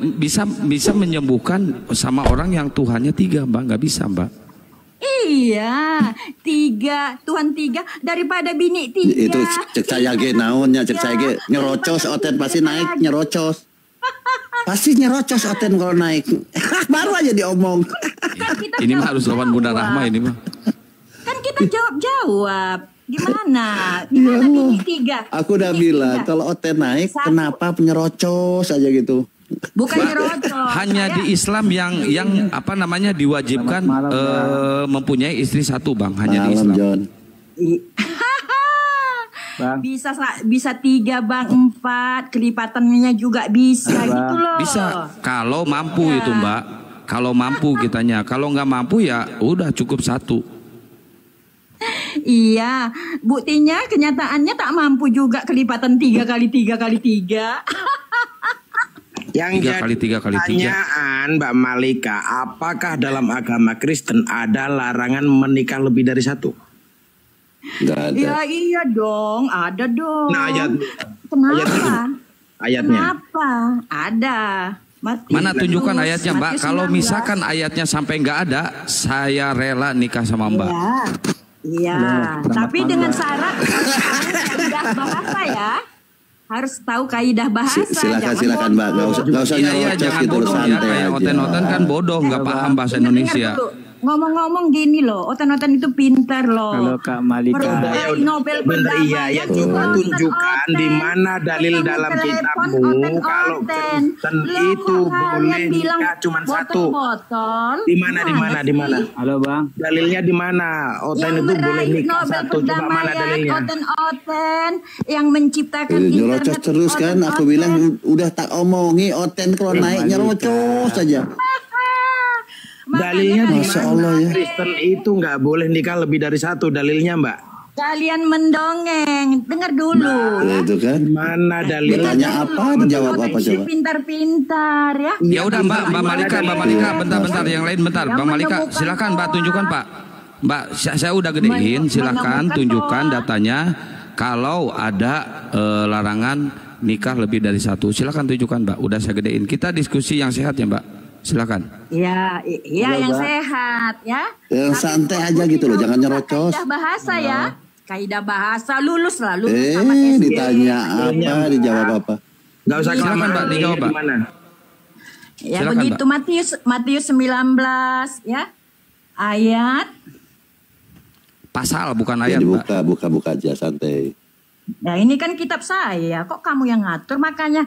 bisa menyembuhkan sama orang yang Tuhannya 3, Mbak. Nggak bisa, Mbak. Iya, 3 Tuhan 3 daripada bini 3. Itu cek saya ge naonnya, cek saya ge nyerocos oten pasti naik nyerocos. Pasti nyerocos oten kalau naik. Baru aja diomong. Kan Ini mah harus lawan Bunda Rahma ini mah. Kan kita jawab. Gimana? Gimana bini 3? Aku udah Bini bilang 3. kalau oten naik 1. kenapa nyerocos aja gitu. Bukan nyerocos. Hanya di Islam yang apa namanya diwajibkan mempunyai istri 1, Bang. Hanya di Malam, Islam. John. Bang. Bisa 3 Bang, 4 kelipatannya juga bisa gitu loh. Bisa kalau mampu itu, Mbak. Kalau mampu kitanya. Kalau nggak mampu ya udah cukup 1. Iya, buktinya kenyataannya tak mampu juga kelipatan 3 kali 3 kali 3. Yang 3 kali 3 kali 3. pertanyaan Mbak Malika, apakah dalam agama Kristen ada larangan menikah lebih dari 1? Enggak ada. Ya iya dong, ada dong. Nah, Kenapa? ayatnya. Kenapa? Ada. Mana tunjukkan ayatnya, Mbak. Matius Kalau 19. misalkan ayatnya sampai nggak ada, saya rela nikah sama Mbak. Iya, tapi dengan syarat kaidah bahasa ya. Harus tahu kaidah bahasa. Silakan Mbak, nggak usah Iya, nyerocos jangan gitu, bodoh ya. santai Kayak aja. oten-oten kan bodoh, nggak paham bahasa Dengar Indonesia. dulu. Ngomong-ngomong gini loh, oten-oten itu pintar loh. Halo Kak Malika. Meraih Nobel Bener, iya, perdamaian ya, itu coba oten-oten. tunjukkan di mana dalil Ketemu dalam telepon, kitabmu kalau oten-oten. Kristen Loh, itu kok kalian boleh bilang nikah cuma 1. botol-botol? Di mana? sih? Halo Bang. Dalilnya di mana? Oten Yang itu boleh meraih nikah Nobel 1. Coba mana perdamaian, dalilnya? oten-oten yang menciptakan Nyerocos terus kan, aku bilang udah tak omongi oten kalau naik nyerocos aja. Dalilnya di Masya mana? Allah ya. Kristen itu nggak boleh nikah lebih dari 1. Dalilnya, Mbak? Kalian mendongeng, dengar dulu. Nah, itu kan. Mana dalilnya? Ditanya apa, dijawab apa coba? Pintar-pintar ya. Ya udah, Mbak Malika, bentar, yang lain bentar. Yang Bang Malika, menemukan silakan Mbak orang. tunjukkan, Pak. Mbak, saya udah gedein, silakan Menemukan tunjukkan orang. datanya. Kalau ada larangan nikah lebih dari 1, silakan tunjukkan, Mbak. Udah saya gedein. Kita diskusi yang sehat ya, Mbak. Silakan. Iya, yang sehat ya. Yang santai aja gitu loh, jangan nyerocos. Kaidah bahasa ya. Kaidah bahasa lulus sama SD. Ditanya apa, dijawab apa. Nggak usah Silakan, kelamaan. Mbak, dijawab, Mbak. Gimana? Ya Silakan, begitu Matius 19 ya. Ayat. Pasal bukan Ya ayat, Mbak. dibuka aja santai. Ya ini kan kitab saya, kok kamu yang ngatur? Makanya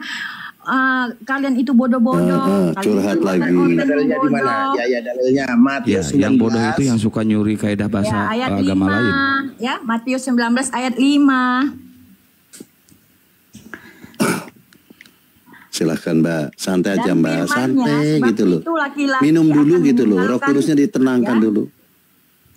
kalian itu bodoh-bodoh. Kalian curhat itu lagi. oten-oten Dalilnya di mana? bodoh. Ya dalilnya Ya, Matius 19. yang bodoh itu yang suka nyuri kaidah bahasa Ya, ayat agama 5, lain. ya, Matius 19 ayat 5. Silahkan Mbak, santai aja Dan Mbak, firman-Nya, santai sebab gitu loh. itu laki-laki Minum dulu akan gitu loh, roh meninggalkan- kudusnya ditenangkan ya. dulu.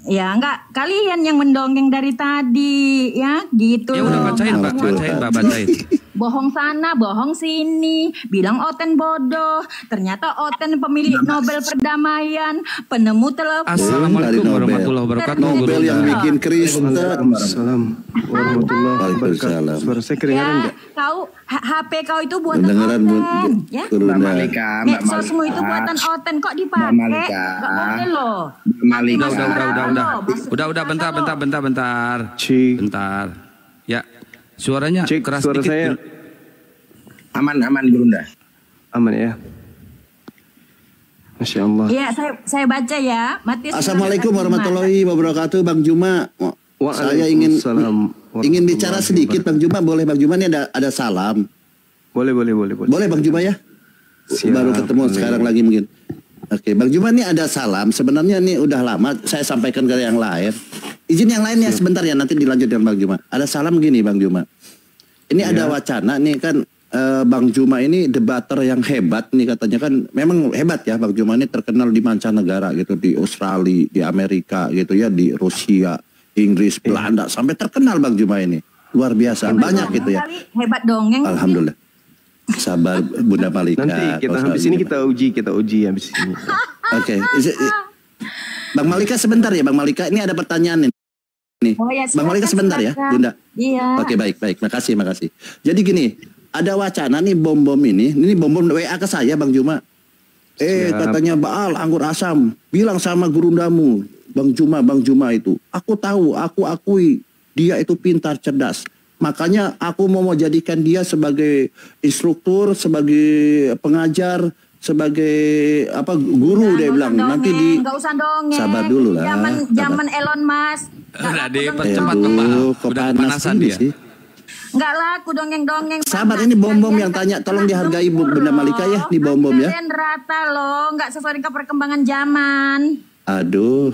Ya, enggak, kalian yang mendongeng dari tadi, ya, gitu Ya udah loh. bacain, Mbak, Curhat. bacain, Mbak, bacain. Bohong sana, bohong sini, bilang Oten bodoh, ternyata Oten pemilik Nobel perdamaian, penemu telepon. Assalamualaikum Nobel. warahmatullahi wabarakatuh. Nobel yang bikin Kristen. Assalamualaikum warahmatullahi wabarakatuh. Waalaikumsalam. Suara saya kedengaran Ya, nggak? kau HP kau itu buatan Dengeran Bu, Oten, ya. Mbak Kurunda. Malika, Mbak Medsosmu itu Malika. buatan Oten, kok Mbak dipakai? Malika. Gak boleh loh. Mbak Malika. Udah, bentar. Cik. Bentar. Ya, suaranya Cik, keras suara dikit. saya Aman Gerunda. aman ya. Masya Allah. Iya, saya baca ya. Matius 19 Assalamualaikum ayat 5. warahmatullahi wabarakatuh, Bang Juma. Saya ingin Waalaikumsalam bicara warahmatullahi sedikit Bang Juma, boleh Bang Juma, ini ada salam. Boleh. Boleh Bang Juma ya? Siap. Baru ketemu sekarang lagi mungkin. Oke, Bang Juma ini ada salam. Sebenarnya ini udah lama saya sampaikan ke yang lain. Izin yang lain ya sebentar ya, nanti dilanjut dengan Bang Juma. Ada salam gini Bang Juma. Ini ada wacana nih kan, Bang Juma ini debater yang hebat nih katanya kan. Memang hebat ya Bang Juma ini, terkenal di mancanegara gitu, di Australia, di Amerika gitu ya, di Rusia, Inggris, Belanda, sampai terkenal Bang Juma ini. Luar biasa, banyak gitu ya. Hebat dongeng. Alhamdulillah. Sabar Bunda Malika. Nanti kita Kalau habis soal ini ini, kita uji habis ini. Oke. Bang Malika sebentar ya Bang Malika, ini ada pertanyaan ini. Oh ya, Bang Malika sebentar ya silakan. Bunda. Iya. Oke, baik. Makasih. Jadi gini, ada wacana nih bom-bom ini bom-bom WA ke saya Bang Juma. Siap. Katanya Baal anggur asam, bilang sama gurundamu, Bang Juma itu. Aku tahu, aku akui dia itu pintar, cerdas. Makanya aku mau jadikan dia sebagai instruktur, sebagai pengajar, sebagai apa guru dia bilang. Nanti di nggak usah dongeng. Sabar dulu lah. Zaman Elon Musk. Udah dipercepat tuh Mbak. Udah kepanasan dia. Sih. Nggak laku dongeng-dongeng. Sabar, ini bom-bom yang tanya, tolong dihargai Bu Bunda Malika ya, nih bom-bom ya. Kalian rata loh, nggak sesuai dengan perkembangan zaman. Aduh,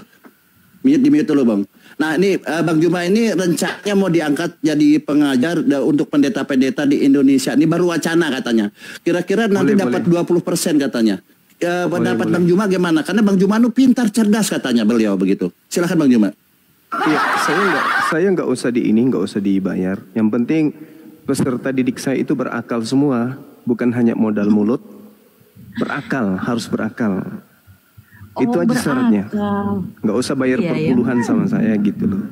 di mute dulu Bang. Nah ini Bang Juma ini rencananya mau diangkat jadi pengajar untuk pendeta-pendeta di Indonesia. Ini baru wacana katanya. Kira-kira nanti dapat 20% katanya. Pendapat Bang Juma gimana? Karena Bang Juma itu pintar, cerdas katanya beliau begitu. Silakan Bang Juma. Iya, saya nggak usah dibayar. Yang penting peserta didik saya itu berakal semua, bukan hanya modal mulut. Berakal, harus berakal. Itu aja syaratnya. Nggak usah bayar perpuluhan sama saya gitu loh.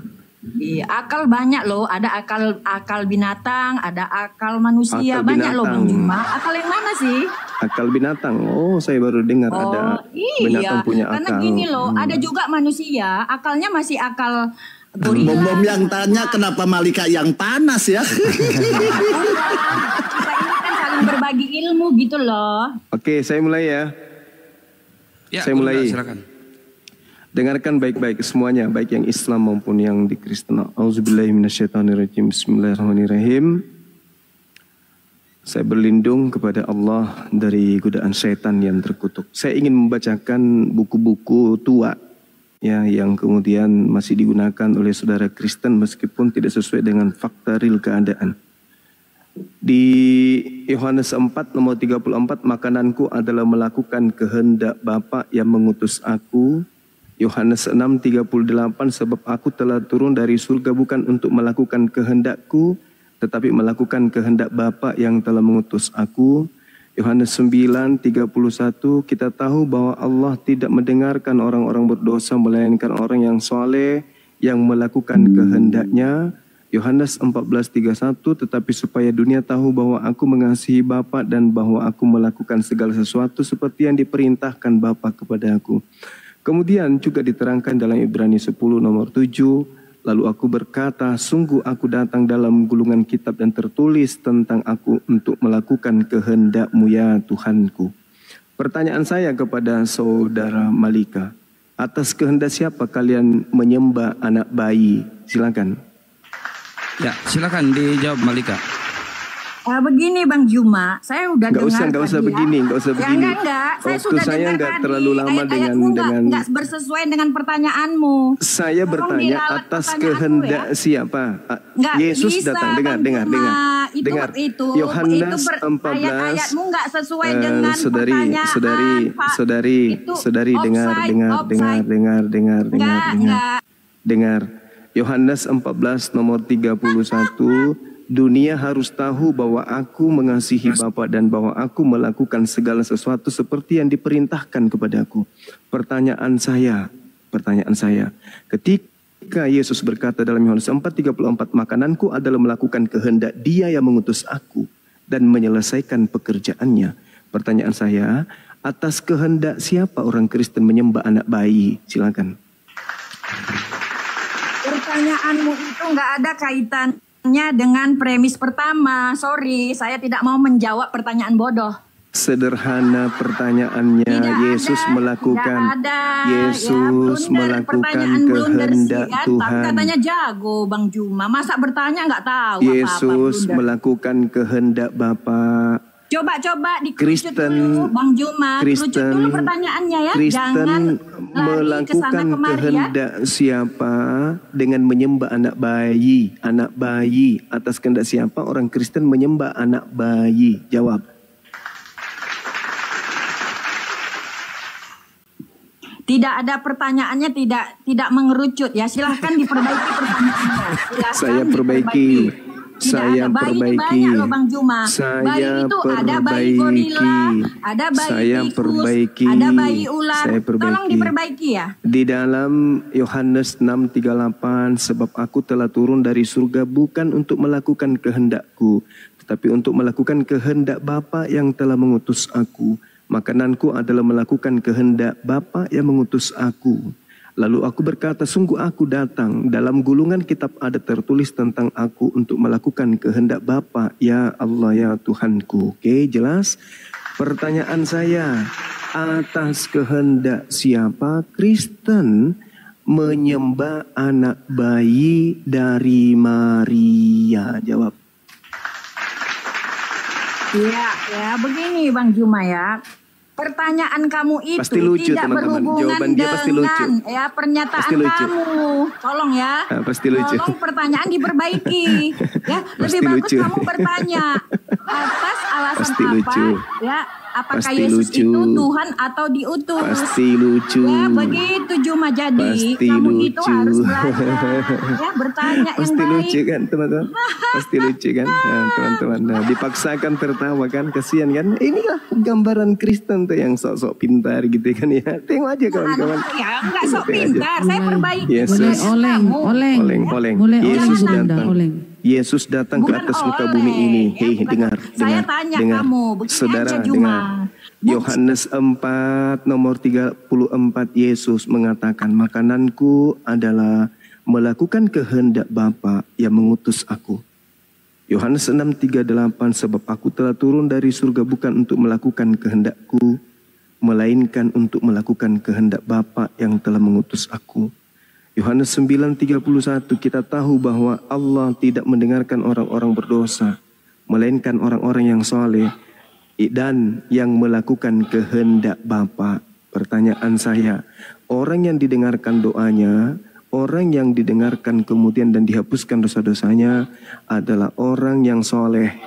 Iya, akal banyak loh. Ada akal binatang, ada akal manusia, Akal banyak loh Bang binatang. Juma. Akal yang mana sih? Akal binatang. Oh, saya baru dengar ada binatang punya akal. Karena gini loh, ada juga manusia akalnya masih akal gorila. Bom-bom yang tanya kenapa Malika yang panas ya? Kita ini kan saling berbagi ilmu gitu loh. Oke, saya mulai ya. Ya, Saya mulai. Silakan. Dengarkan baik-baik semuanya, baik yang Islam maupun yang di Kristen. Auzubillahiminasyaitonirrajim. Bismillahirrahmanirrahim. Saya berlindung kepada Allah dari godaan syaitan yang terkutuk. Saya ingin membacakan buku-buku tua ya yang kemudian masih digunakan oleh saudara Kristen meskipun tidak sesuai dengan fakta real keadaan. Di Yohanes 4 nomor 34, makananku adalah melakukan kehendak Bapa yang mengutus aku. Yohanes 6:38, sebab aku telah turun dari surga bukan untuk melakukan kehendakku, tetapi melakukan kehendak Bapa yang telah mengutus aku. Yohanes 9:31, kita tahu bahwa Allah tidak mendengarkan orang-orang berdosa, melainkan orang yang soleh yang melakukan kehendaknya. Yohanes 14:31, tetapi supaya dunia tahu bahwa aku mengasihi Bapa dan bahwa aku melakukan segala sesuatu seperti yang diperintahkan Bapa kepada aku. Kemudian juga diterangkan dalam Ibrani 10 nomor 7, lalu aku berkata, sungguh aku datang dalam gulungan kitab dan tertulis tentang aku untuk melakukan kehendak-Mu ya Tuhanku. Pertanyaan saya kepada saudara Malika, atas kehendak siapa kalian menyembah anak bayi? Silakan. Ya, silakan dijawab Malika. Begini Bang Juma, saya udah dengar Nggak usah begini. Enggak. Saya Waktu sudah saya dengar nggak tadi. terlalu lama Ayat-ayatmu dengan nggak bersesuai dengan pertanyaanmu. Saya Tolong bertanya diralat atas pertanyaanku kehendak ya. siapa? Nggak Yesus bisa, datang. Bang Dengar. Juma. Itu Yohanes 14. ayat-ayatmu nggak sesuai dengan pertanyaan. Pak. Saudari, dengar. Yohanes 14 nomor 31. Dunia harus tahu bahwa aku mengasihi Bapa dan bahwa aku melakukan segala sesuatu seperti yang diperintahkan kepadaku. Pertanyaan saya, ketika Yesus berkata dalam Yohanes 4:34, makananku adalah melakukan kehendak Dia yang mengutus aku dan menyelesaikan pekerjaannya. Pertanyaan saya, atas kehendak siapa orang Kristen menyembah anak bayi? Silakan. Pertanyaanmu itu nggak ada kaitannya dengan premis pertama. Sorry, saya tidak mau menjawab pertanyaan bodoh. Sederhana pertanyaannya, Yesus melakukan kehendak Tuhan. Tapi katanya jago Bang Juma, masa bertanya nggak tahu Yesus apa-apa. melakukan kehendak Bapa. Coba dikerucut dulu Bang Juma, kerucut dulu pertanyaannya ya. Jangan lari ke sana Melakukan kemari ya. kehendak siapa dengan menyembah anak bayi? Anak bayi, atas kehendak siapa orang Kristen menyembah anak bayi? Jawab. Tidak ada pertanyaannya, tidak mengerucut ya. Silahkan diperbaiki pertanyaannya. Silahkan Saya perbaiki. Saya perbaiki. Banyak loh Bang Juma. Bayi itu ada bayi gorila, ada bayi tikus, ada bayi ular. Tolong diperbaiki ya. Di dalam Yohanes 6:38, sebab aku telah turun dari surga bukan untuk melakukan kehendakku, tetapi untuk melakukan kehendak Bapa yang telah mengutus aku. Makananku adalah melakukan kehendak Bapa yang mengutus aku. Lalu aku berkata, sungguh aku datang. Dalam gulungan kitab ada tertulis tentang aku untuk melakukan kehendak Bapa, ya Allah, ya Tuhanku. Oke, jelas? Pertanyaan saya, atas kehendak siapa Kristen menyembah anak bayi dari Maria? Jawab. Iya, ya begini Bang Juma ya. Pertanyaan kamu itu pasti lucu, tidak teman-teman. berhubungan Jawaban dia pasti lucu. dengan ya pernyataan Pasti lucu. kamu. Tolong ya. Pasti lucu. Tolong pertanyaan diperbaiki. Ya, Pasti lebih bagus lucu. kamu bertanya atas alasan Pasti apa? lucu. Ya, apakah Pasti Yesus lucu. itu Tuhan atau diutus? Pasti lucu. Ya, begitu Juma. Jadi Pasti kamu lucu. itu harus belajar. Ya, bertanya yang Pasti baik. lucu kan teman-teman? Pasti lucu kan nah, teman-teman. Nah, dipaksakan tertawa kan, kasihan kan. Inilah gambaran Kristen tuh yang sok-sok pintar gitu kan ya. Tengok aja kawan-kawan. Ya, enggak sok Tengok aja. pintar. Saya perbaiki. Yesus. Boleh oleng. Oleng. Boleh Yesus oleng, Bunda, datang. oleng. Yesus datang ke Bukan atas muka oleh, bumi ini. ya, Hei, bukan. dengar. Saya tanya dengar. kamu, begini Saudara, aja, Juma. dengar. Yohanes 4 nomor 34 Yesus mengatakan, makananku adalah melakukan kehendak Bapa yang mengutus aku. Yohanes 6:38, sebab aku telah turun dari surga bukan untuk melakukan kehendakku, melainkan untuk melakukan kehendak Bapa yang telah mengutus aku. Yohanes 9:31, kita tahu bahwa Allah tidak mendengarkan orang-orang berdosa, melainkan orang-orang yang soleh dan yang melakukan kehendak Bapa. Pertanyaan saya, orang yang didengarkan doanya, orang yang didengarkan kemudian dan dihapuskan dosa-dosanya adalah orang yang soleh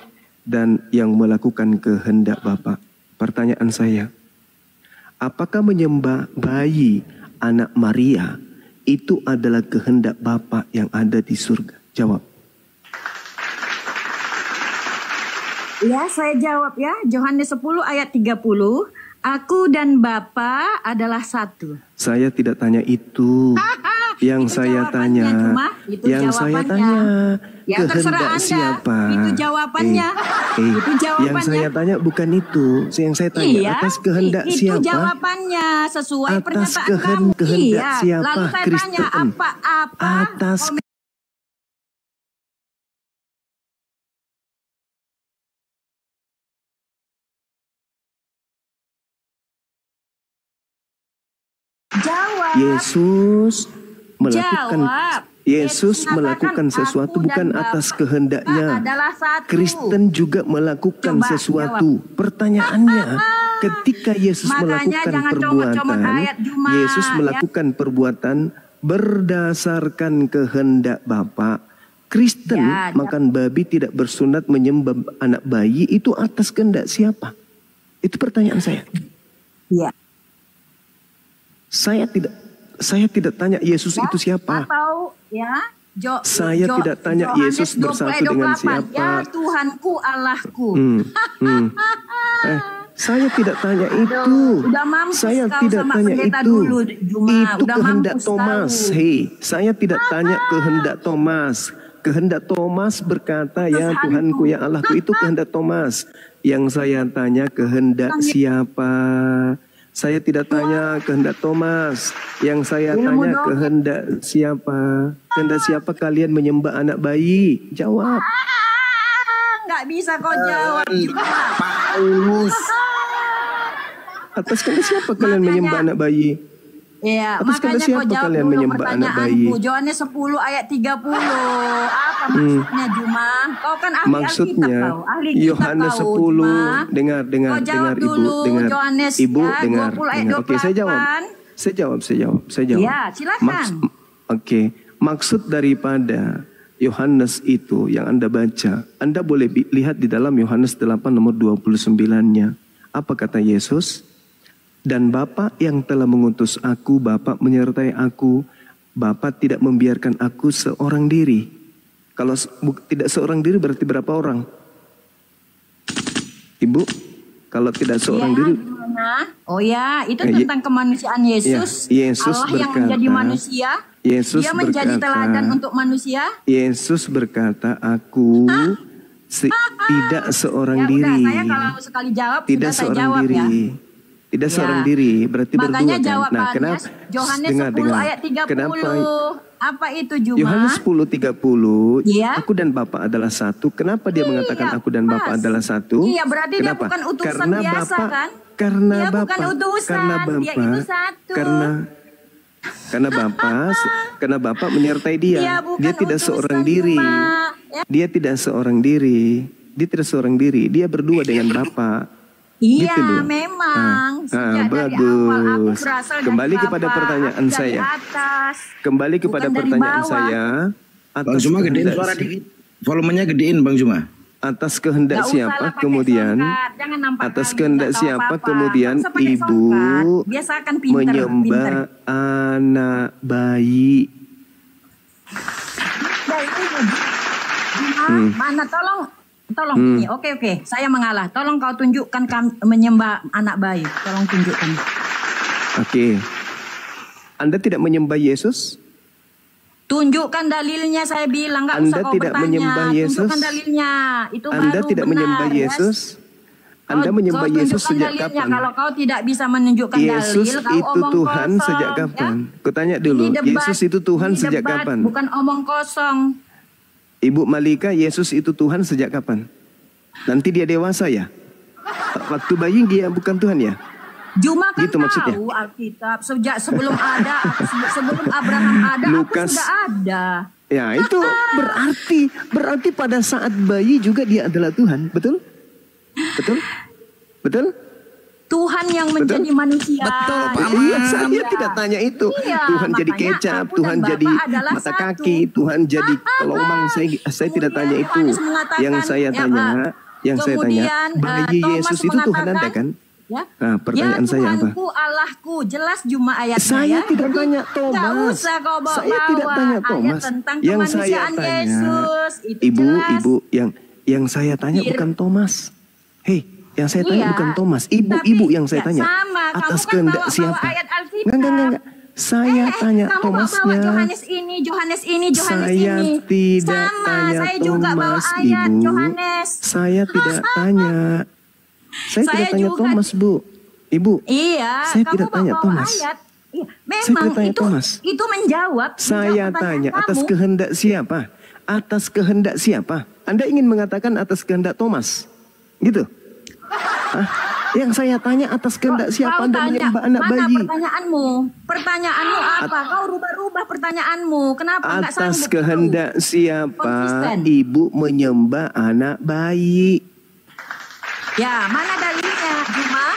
dan yang melakukan kehendak Bapa. Pertanyaan saya, apakah menyembah bayi anak Maria itu adalah kehendak Bapa yang ada di surga? Jawab. Ya, saya jawab ya. Yohanes 10 ayat 30. Aku dan Bapa adalah satu. Saya tidak tanya itu. Yang Itu saya jawabannya, tanya, Juma. Itu yang saya jawabannya. tanya, Ya, terserah kehendak Anda. siapa? Itu jawabannya. Itu jawabannya. Yang saya tanya bukan itu. Yang saya tanya Iya, atas kehendak itu siapa? jawabannya sesuai Atas pernyataan kamu. kehendak Iya. siapa? Lalu saya tanya Kristen. apa-apa. Atas Jawab. Yesus melakukan Jawab. Yesus Yesus melakukan mengatakan, sesuatu aku bukan dan atas Bapa kehendaknya. adalah satu. Kristen juga melakukan Coba sesuatu. Pertanyaannya, ketika Yesus Makanya melakukan jangan perbuatan, comot-comot ayat Juma, Yesus ya. melakukan perbuatan berdasarkan kehendak Bapa. Kristen Ya, makan babi tidak bersunat menyembah anak bayi itu atas kehendak siapa? Itu pertanyaan saya. Iya. Saya tidak tanya Yesus itu siapa. Atau ya, Saya tidak tanya Yohanes Yesus bersatu dengan 20:28. siapa. Ya Tuhanku, Allahku. Saya tidak tanya itu. Udah mampus Saya kau tidak sama tanya pendeta itu. dulu, Juma. Itu Udah kehendak mampus Thomas. kau. Hei, saya tidak tanya kehendak Thomas. Kehendak Thomas berkata, ya Tuhanku. Tuhanku, ya Allahku, itu kehendak Thomas. Yang saya tanya kehendak siapa? Saya tidak tanya kehendak Thomas. Yang saya tanya kehendak siapa? Kehendak siapa kalian menyembah anak bayi? Jawab. Nggak bisa kau jawab juga. Paulus. Atas kehendak siapa kalian menyembah anak bayi? Iya, Atas kehendak makanya kau siapa jawab kalian dulu menyembah anak pertanyaanku. bayi? Yohanes 10 ayat 30. Apa maksudnya, Juma? Kau kan ahli Maksudnya Alkitab kau. Ahli kitab Yohanes kau, 10 Juma. dengar Kau jawab Ibu, dulu, dengar. Yohanes, Ibu ya, dengar. 20 ayat Oke, saya jawab. 28. Saya jawab. Ya, silakan. Oke, maksud daripada Yohanes itu yang Anda baca, Anda boleh lihat di dalam Yohanes 8 nomor 29-nya. Apa kata Yesus? Dan Bapa yang telah mengutus aku, Bapa menyertai aku, Bapa tidak membiarkan aku seorang diri. Kalau tidak seorang diri berarti berapa orang? Ibu, kalau tidak seorang Ya, diri, gimana? Oh ya, itu tentang kemanusiaan Yesus. Ya, Yesus Allah yang berkata, menjadi manusia. Yesus Dia menjadi berkata, teladan untuk manusia. Yesus berkata, aku Tidak seorang Ya udah, diri. saya kalau sekali jawab Tidak sudah saya seorang jawab diri. ya. Tidak Ya. seorang diri, berarti Makanya berdua kan. Nah, jawabannya kenapa? Yohanes Dengar, 10 dengar. ayat 30. Kenapa? Apa itu Juma? Yohanes 10:30, Iya. aku dan Bapa adalah satu. Kenapa dia mengatakan aku dan Bapa pas. adalah satu? Iya, berarti dia Kenapa? bukan utusan Karena biasa, Bapa, kan? Karena Dia Bapa, bukan utusan, karena Bapa, dia itu satu. karena Bapa menyertai dia. Dia bukan Dia tidak utusan seorang diri. cuma, ya. Dia tidak seorang diri. Dia tidak seorang diri. Dia berdua dengan Bapa. Iya, Gitu loh. memang. Sejak dari bagus. awal aku berasal Kembali dari kepada Bapa, pertanyaan dari saya. atas. Kembali kepada Bukan dari pertanyaan bawah. saya. Bang Juma gedein kehendak- suara dikit. Volumenya gedein Bang Juma. atas kehendak Nggak siapa usah lah pakai kemudian songkat. Jangan nampak atas kali kehendak nggak tahu siapa apa-apa. kemudian Nggak usah pakai ibu songkat. Biasakan pinter, menyembah pinter. anak bayi. Ya itu mana tolong ini. Oke, saya mengalah. Tolong kau tunjukkan menyembah anak bayi. Tolong tunjukkan. Oke. Anda tidak menyembah Yesus? Tunjukkan dalilnya, saya bilang. Nggak Anda usah kau tidak bertanya. menyembah Yesus? Tunjukkan dalilnya. Itu Anda baru tidak benar, menyembah ya. Yesus? Anda menyembah Kau Yesus tunjukkan sejak dalilnya. kapan? Kalau kau tidak bisa menunjukkan Yesus dalil, kau itu omong Tuhan kosong, sejak ya. kapan? Kutanya dulu, Ini debat, Yesus itu Tuhan ini sejak debat, kapan? Bukan omong kosong. Ibu Malika, Yesus itu Tuhan sejak kapan? Nanti dia dewasa ya? Waktu bayi dia bukan Tuhan ya? Juma kan Gitu maksudnya? tahu Alkitab sejak sebelum ada, sebelum Abraham ada, Lukas. aku sudah ada. Ya itu berarti pada saat bayi juga dia adalah Tuhan, betul? Betul? Betul? Tuhan yang menjadi manusia. Betul, Pak Iya, Aman. saya tidak tanya itu. Iya, Tuhan jadi makanya kecap, aku Tuhan dan jadi Bapak adalah mata satu. kaki, Tuhan jadi kelomang. Saya tidak tanya Kemudian itu. Yohanes mengatakan, Yang saya tanya, kemudian, bayi Thomas Yesus itu Tuhan mengatakan, Anda kan? Ya, Nah, pertanyaan ya saya apa? Tuhanku, Allahku, jelas Juma ayatnya Saya ya. tidak Jadi, tanya Thomas. Nggak usah kau bawa-bawa Saya tidak tanya Thomas. ayat tentang Yang saya kemanusiaan tanya, Yesus. Itu Ibu, jelas. Ibu, yang saya tanya bukan Thomas. Hei, yang saya tanya Iya, bukan Thomas. Ibu yang saya ya tanya. sama, kamu Atas kan kehendak bawa-bawa siapa? ayat Alkitab. Enggak. Saya tanya kamu Thomasnya. bawa Yohanes ini, Yohanes Saya ini. tidak Sama, tanya saya juga bawa Thomas, ayat Ibu. Yohanes. Saya tidak tanya. Saya Saya tidak tanya juga- Thomas, Bu. Ibu, Iya, saya kamu tidak tanya bawa Thomas. ayat. Iya, Saya memang tidak tanya itu Thomas. itu menjawab. Saya menjawab tanya pertanyaan atas kamu. kehendak siapa? Atas kehendak siapa? Anda ingin mengatakan atas kehendak Thomas? Gitu? Hah? Yang saya tanya atas kehendak siapa Kau Anda tanya, menyembah anak mana bayi? pertanyaanmu? Pertanyaanmu apa? Kau rubah-rubah pertanyaanmu. Kenapa nggak Atas sanggup kehendak itu? siapa Konsisten. ibu menyembah anak bayi? Ya, mana dalilnya, Juma?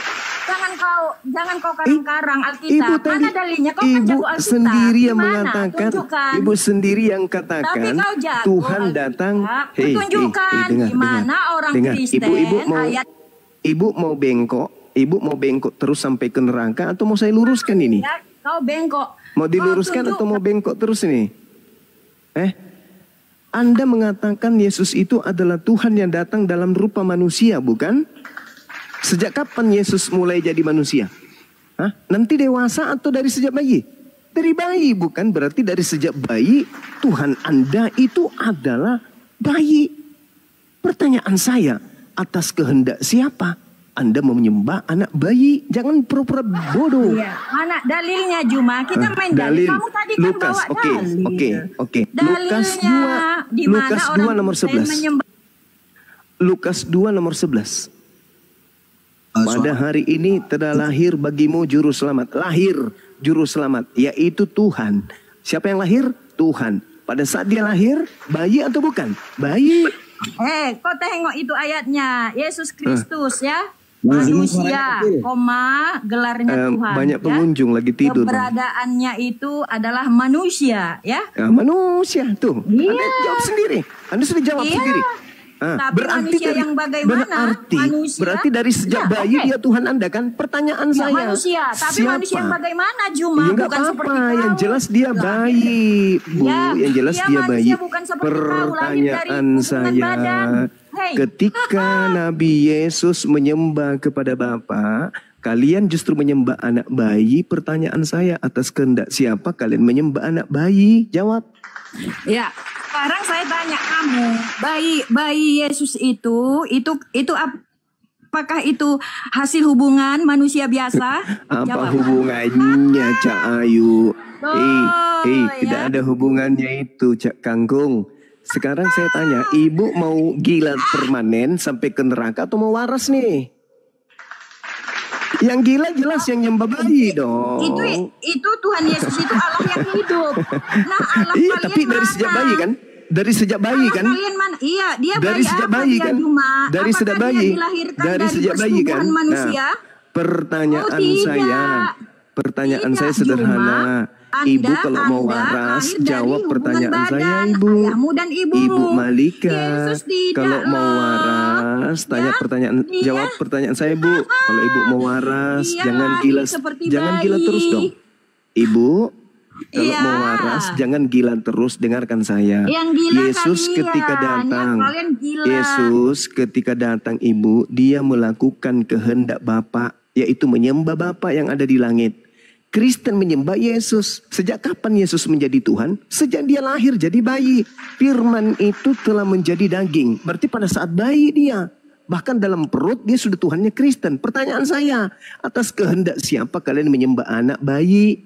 Jangan kau karang-karang Alkitab. Mana dalilnya? Kau kan Ibu jago Alkitab. sendiri yang Gimana? mengatakan, Tunjukkan. Ibu sendiri yang Tapi katakan kau jago Tuhan Alkitab. datang. Tunjukkan gimana orang Kristen ayat. Ibu mau bengkok terus sampai ke neraka atau mau saya luruskan ini? Ya, kau bengkok. Mau diluruskan Kau atau mau bengkok terus ini? Anda mengatakan Yesus itu adalah Tuhan yang datang dalam rupa manusia, bukan? Sejak kapan Yesus mulai jadi manusia? Hah? Nanti dewasa atau dari sejak bayi? Dari bayi, bukan? Berarti dari sejak bayi Tuhan Anda itu adalah bayi. Pertanyaan saya, atas kehendak siapa Anda mau menyembah anak bayi? Jangan pura-pura bodoh. Iya. Mana dalilnya Juma? Kita main dalil. Kamu tadi kan Lukas, bawa dalil. Oke. Dalilnya di mana Lukas 2 orang nomor Kristen 11. menyembah. Lukas 2 nomor 11. Pada hari ini telah lahir bagimu juru selamat. Lahir juru selamat, yaitu Tuhan. Siapa yang lahir? Tuhan. Pada saat dia lahir, bayi atau bukan? Bayi. Kau tengok itu ayatnya. Yesus Kristus ya. Nah, Manusia, gelarnya Tuhan. Banyak pengunjung lagi tidur. Keberadaannya itu adalah manusia ya. Manusia tuh. Iya. Anda jawab sendiri. Anda sudah jawab Iya. sendiri. Tapi manusia yang bagaimana? Berarti dari sejak bayi dia Tuhan Anda kan? Pertanyaan Ya, saya. manusia, tapi siapa? manusia yang bagaimana Juma? Ya, nggak Bukan seperti apa-apa. kau. Yang jelas dia bayi, Bu. Ya, yang jelas dia dia manusia bayi. bukan seperti kau, lahir dari Pertanyaan hubungan saya, badan. Hei. ketika Nabi Yesus menyembah kepada Bapa, kalian justru menyembah anak bayi. Pertanyaan saya, atas kehendak siapa kalian menyembah anak bayi? Jawab. Ya, sekarang saya tanya kamu, bayi Yesus itu apakah itu hasil hubungan manusia biasa? Apa Jawab. hubungannya Cak Ayu? Oh, Tidak ada hubungannya itu Cak Kangkung. Sekarang saya tanya, ibu mau gila permanen sampai ke neraka atau mau waras nih? Yang gila jelas yang nyembah bayi dong. Itu Tuhan Yesus itu Allah yang hidup. Nah, Allah Iya, kalian tapi dari mana? sejak bayi kan? Dari sejak bayi Allah kan? kalian mana? Iya, dia Dari bayi sejak apa bayi dia kan? Juma? Dari sejak Apakah dia bayi. dilahirkan Dari sejak bayi kan? persetubuhan manusia? Pertanyaan Oh, tidak. saya, pertanyaan Tidak, saya sederhana. Ibu kalau mau Anda waras, lahir dari jawab hubungan pertanyaan saya, badan Ibu. ayahmu dan ibumu. Ibu Malika, Yesus tidak kalau mau loh. waras, tanya Ya, pertanyaan, dia- jawab pertanyaan saya, Bu. Kalau Ibu mau waras, Dia jangan lahir gila, seperti jangan bayi. gila terus dong. Ibu, kalau Iya. mau waras, jangan gila terus. Dengarkan saya. Yang gila Yesus kalian, ketika datang, yang kalian gila. Yesus ketika datang, Ibu, dia melakukan kehendak Bapa, yaitu menyembah Bapa yang ada di langit. Kristen menyembah Yesus. Sejak kapan Yesus menjadi Tuhan? Sejak dia lahir jadi bayi. Firman itu telah menjadi daging. Berarti pada saat bayi dia. Bahkan dalam perut dia sudah Tuhannya Kristen. Pertanyaan saya, atas kehendak siapa kalian menyembah anak bayi?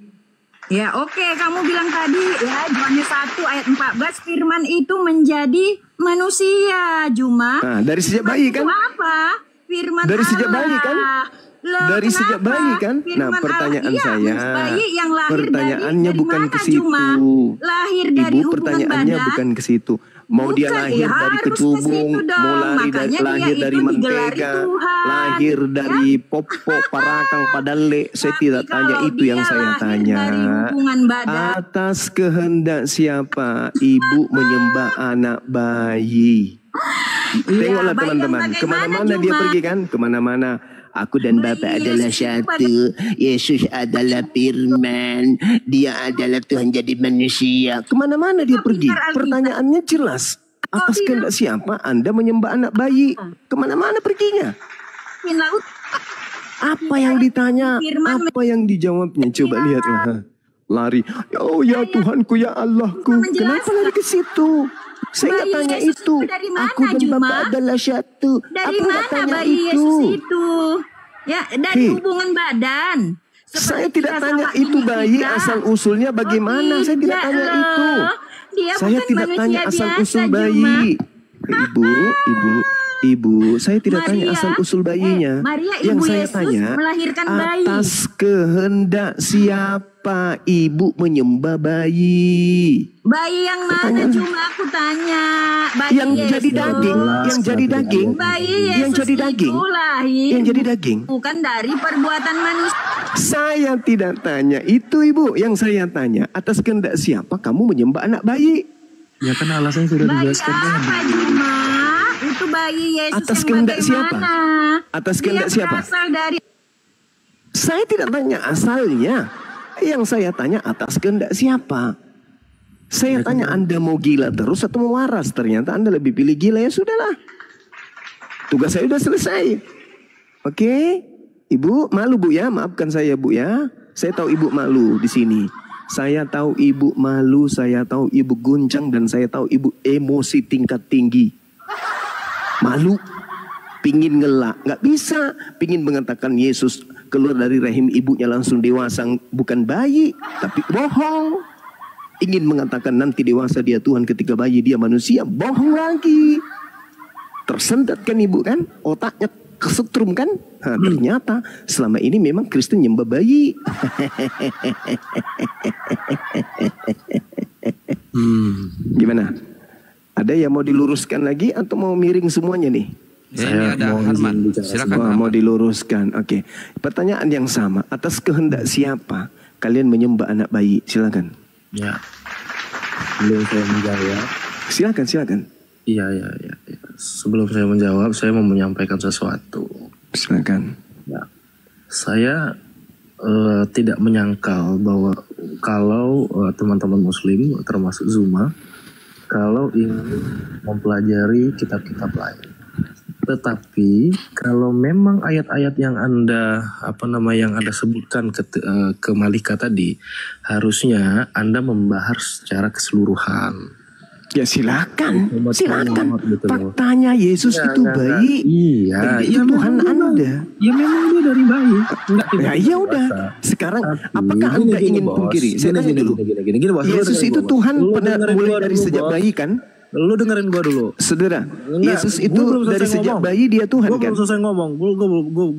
Ya oke, kamu bilang tadi ya Yohanes 1 ayat 14 firman itu menjadi manusia, Juma. Nah, dari sejak bayi kan? Itu apa? Firman Dari sejak Allah. bayi kan? Loh, Dari sejak kenapa? bayi kan? Firman Nah, pertanyaan Allah, iya, saya, bayi yang lahir pertanyaannya dari bukan mana, ke situ. Juma? Lahir dari Ibu, hubungan pertanyaannya badan? bukan ke situ. Mau dia Bukan, lahir ya dari harus ke kecubung, situ dong. mau Makanya lahir dia dari itu digelari mentega, Tuhan. lahir dari popo, parakang, padale. Saya Tapi tidak tanya kalau itu yang dia saya lahir tanya. dari hubungan badan, Atas kehendak siapa ibu menyembah anak bayi? Tengoklah bayi yang teman-teman, bagaimana, kemana-mana dia Juma? pergi kan, kemana-mana. Aku dan Bayi Bapa adalah Yesus itu satu. Yesus adalah firman. Dia adalah Tuhan jadi manusia. Kemana-mana dia Kok pergi. pintar Alkitab? Pertanyaannya jelas. Atas tidak? kehendak siapa Anda menyembah anak bayi? Kemana-mana perginya. Min laut. Apa yang ditanya? Firman Apa yang dijawabnya? Coba lihatlah. Lari. Oh ya Tuhanku, ya Allahku. Menjelaskan. Kenapa lari ke situ? Saya nggak Bayi tanya Yesus itu. itu dari mana, Aku dan Juma? Bapak adalah satu. Dari Aku nggak mana tanya bayi itu. Yesus itu? Ya, dari Hei. hubungan badan. Seperti Saya tidak kita tanya sama itu ini bayi kita. asal usulnya bagaimana. Saya tidak tanya loh. itu. Dia Saya bukan tidak tanya manusia asal biasa, usul Juma. bayi. Ibu, saya tidak tanya Maria, asal usul bayinya. Maria, Yang ibu saya Yesus tanya, melahirkan bayi. atas kehendak siapa ibu menyembah bayi? Bayi yang mana Pertanyaan. cuma aku tanya? Bayi Yang Yesus. jadi daging, yang jadi daging, Bayi Yesus yang jadi daging, itu lahir yang jadi daging. bukan dari perbuatan manusia. Saya tidak tanya itu ibu. Yang saya tanya, atas kehendak siapa kamu menyembah anak bayi? Ya kan alasan sudah Bayi dijelaskan apa tadi. Cuma? Itu bayi Yesus Atas yang kehendak bagaimana? siapa? Atas kehendak Dia siapa? berasal dari Saya tidak tanya asalnya. Yang saya tanya atas kehendak siapa? Saya tanya Anda mau gila terus atau mau waras? Ternyata Anda lebih pilih gila, ya sudahlah. Tugas saya sudah selesai. Oke? Ibu malu Bu ya, maafkan saya Bu ya. Saya tahu Ibu malu di sini. Saya tahu Ibu malu, saya tahu Ibu guncang, dan saya tahu Ibu emosi tingkat tinggi. Malu, pingin ngelak, nggak bisa. Pingin mengatakan Yesus keluar dari rahim ibunya langsung dewasa, bukan bayi, tapi bohong. Ingin mengatakan nanti dewasa dia Tuhan, ketika bayi dia manusia, bohong lagi. Tersendat kan ibu kan, otaknya kesetrum kan. Nah, ternyata selama ini memang Kristen nyembah bayi. Gimana? Ada yang mau diluruskan lagi atau mau miring semuanya nih? Ya, ini ada Harman. Silakan Wah, Harman. mau diluruskan. Oke. Pertanyaan yang sama. Atas kehendak siapa kalian menyembah anak bayi? Silakan. Ya. Sebelum saya menjawab, Silakan. iya. Sebelum saya menjawab, saya mau menyampaikan sesuatu. Silakan. Ya. Saya tidak menyangkal bahwa kalau teman-teman Muslim, termasuk Zuma, kalau ingin mempelajari kitab-kitab lain. Tetapi kalau memang ayat-ayat yang Anda sebutkan ke Malika tadi, harusnya Anda membahas secara keseluruhan. Ya silakan. Hebat Silakan. banget gitu loh. Faktanya Yesus Ya, itu enggak. bayi. Iya, Dan iya itu Tuhan memang dia Anda. Ya memang dia dari bayi. Enggak Ya iya udah. Sekarang apakah Anda ingin pungkiri? Saya tanya dulu. Gini, bos. Lu Yesus dengerin itu gua, Bos. Tuhan Lu pada dengerin mulai gua dari dulu, sejak Bos. bayi kan? Lu dengerin gua dulu. Saudara, Enggak, Yesus gua itu belum dari selesai sejak ngomong. bayi dia Tuhan Gua kan? belum selesai ngomong.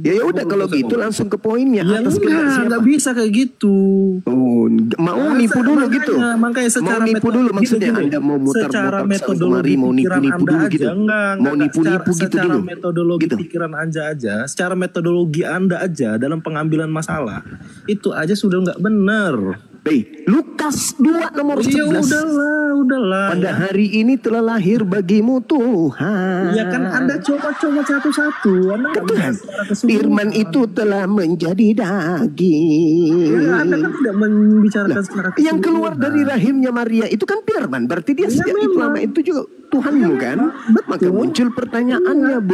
Ya udah kalau gitu langsung ke poinnya. Ya Atas kehendak siapa? enggak bisa kayak gitu. Oh, mau nipu dulu gitu. Makanya secara mau nipu dulu maksudnya Anda mau secara mutar-mutar metodologi kemari mau pikiran nipu-nipu Anda dulu aja, gitu. Mau nipu-nipu gitu secara dulu. metodologi Gitu. pikiran Anda aja, secara metodologi Anda aja dalam pengambilan masalah itu aja sudah nggak benar. Lukas 2 nomor 11. Ya udahlah. Pada hari ini telah lahir bagimu Tuhan. Ya kan Anda coba satu-satu. Anda nggak bisa Tuhan, secara keseluruhan. firman itu telah menjadi daging. Ya, Anda kan tidak membicarakan secara keseluruhan. Yang keluar dari rahimnya Maria itu kan firman. Berarti dia sejak itu lama itu juga Tuhanmu kan? Maka muncul pertanyaannya, Bu.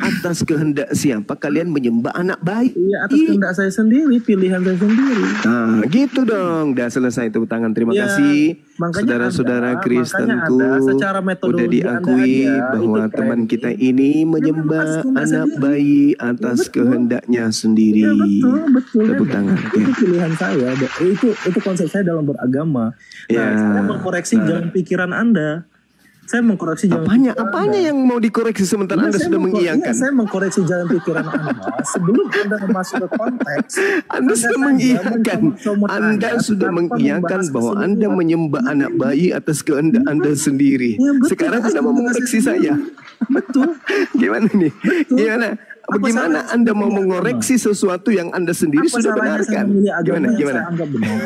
Atas kehendak siapa kalian menyembah anak bayi? Iya, atas kehendak saya sendiri, pilihan saya sendiri. Nah, gitu dong. Udah selesai tepuk tangan. Terima Ya, kasih makanya saudara-saudara Anda- Kristenku. makanya Anda secara metodologi Udah diakui Anda aja, bahwa itu teman framing. kita ini menyembah atas kehendak anak sendiri. bayi atas Betul. kehendaknya sendiri. Ya betul. Tepuk tangan. Itu pilihan saya. Itu konsep saya dalam beragama. Nah, Ya. saya mengkoreksi jalan pikiran Anda. Saya mengkoreksi jalan pikiran Apanya yang mau dikoreksi sementara Anda saya sudah mengiyakan? saya mengkoreksi jalan pikiran Anda sebelum Anda masuk ke konteks. Anda sudah saja mengiyakan. mencomot Anda ayat sudah tanpa mengiyakan membahas bahwa keseluruhan. Anda menyembah anak bayi atas kehendak Anda sendiri. Ya, betul. Sekarang Anda mau mengoreksi saya. Betul. Gimana nih? Gimana? Apa Bagaimana salahnya Anda saya mau memilih mengoreksi sesuatu yang Anda sendiri Apa sudah salahnya saya benarkan? memilih agama Gimana? yang Gimana? saya anggap benar?